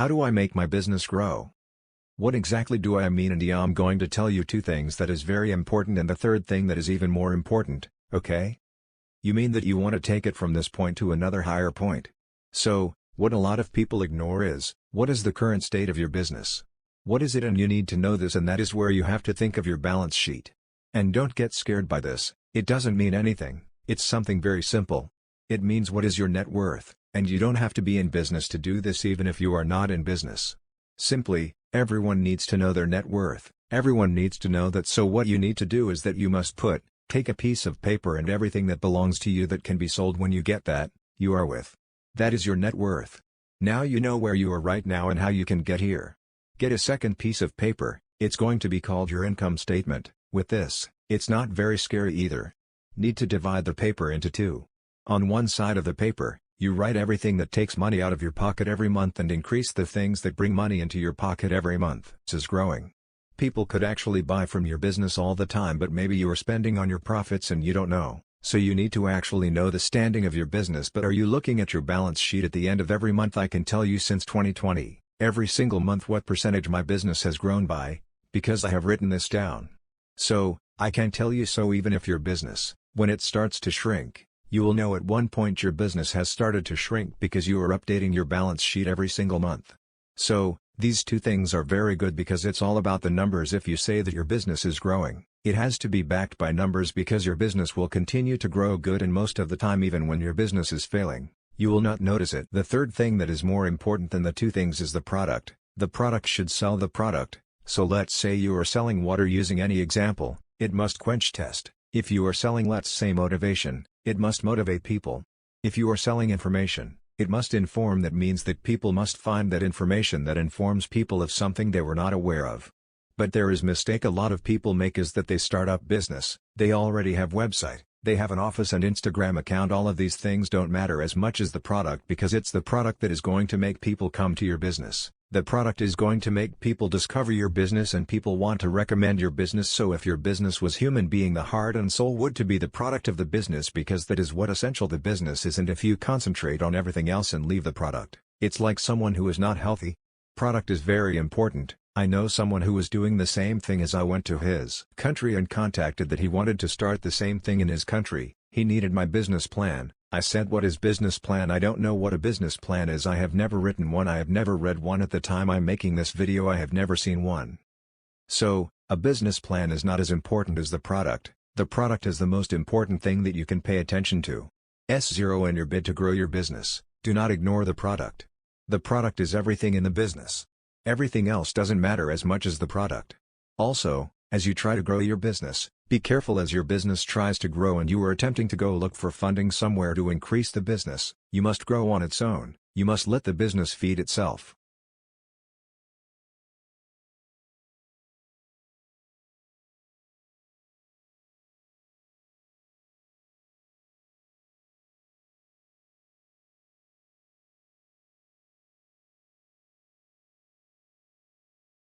How do I make my business grow? What exactly do I mean? And yeah, I'm going to tell you two things that is very important and the third thing that is even more important, okay? You mean that you want to take it from this point to another higher point. So, what a lot of people ignore is, what is the current state of your business? What is it? And you need to know this, and that is where you have to think of your balance sheet. And don't get scared by this, it doesn't mean anything, it's something very simple. It means what is your net worth, and you don't have to be in business to do this even if you are not in business. Simply, everyone needs to know their net worth, everyone needs to know that. So what you need to do is that you must take a piece of paper and everything that belongs to you that can be sold when you get that, you are with. That is your net worth. Now you know where you are right now and how you can get here. Get a second piece of paper, it's going to be called your income statement. With this, it's not very scary either. Need to divide the paper into two. On one side of the paper, you write everything that takes money out of your pocket every month and increase the things that bring money into your pocket every month. This is growing. People could actually buy from your business all the time, but maybe you are spending on your profits and you don't know. So you need to actually know the standing of your business. But are you looking at your balance sheet at the end of every month? I can tell you since 2020, every single month what percentage my business has grown by, because I have written this down. So, I can tell you, so even if your business, when it starts to shrink, you will know at one point your business has started to shrink because you are updating your balance sheet every single month. So, these two things are very good because it's all about the numbers. If you say that your business is growing, it has to be backed by numbers because your business will continue to grow good, and most of the time even when your business is failing, you will not notice it. The third thing that is more important than the two things is the product. The product should sell the product. So let's say you are selling water. Using any example, it must quench thirst. If you are selling, let's say, motivation, it must motivate people. If you are selling information, it must inform. That means that people must find that information that informs people of something they were not aware of. But there is mistake a lot of people make is that they start up business, they already have website, they have an office and Instagram account. All of these things don't matter as much as the product, because it's the product that is going to make people come to your business. The product is going to make people discover your business and people want to recommend your business. So if your business was human being, the heart and soul would to be the product of the business, because that is what essential the business is. And if you concentrate on everything else and leave the product, it's like someone who is not healthy. Product is very important. I know someone who was doing the same thing as I went to his country and contacted that he wanted to start the same thing in his country. He needed my business plan. I said, what is business plan? I don't know what a business plan is. I have never written one. I have never read one. At the time I'm making this video, I have never seen one. So, a business plan is not as important as the product. The product is the most important thing that you can pay attention to. S0 in your bid to grow your business. Do not ignore the product. The product is everything in the business. Everything else doesn't matter as much as the product. Also, as you try to grow your business, be careful as your business tries to grow and you are attempting to go look for funding somewhere to increase the business. You must grow on its own. You must let the business feed itself.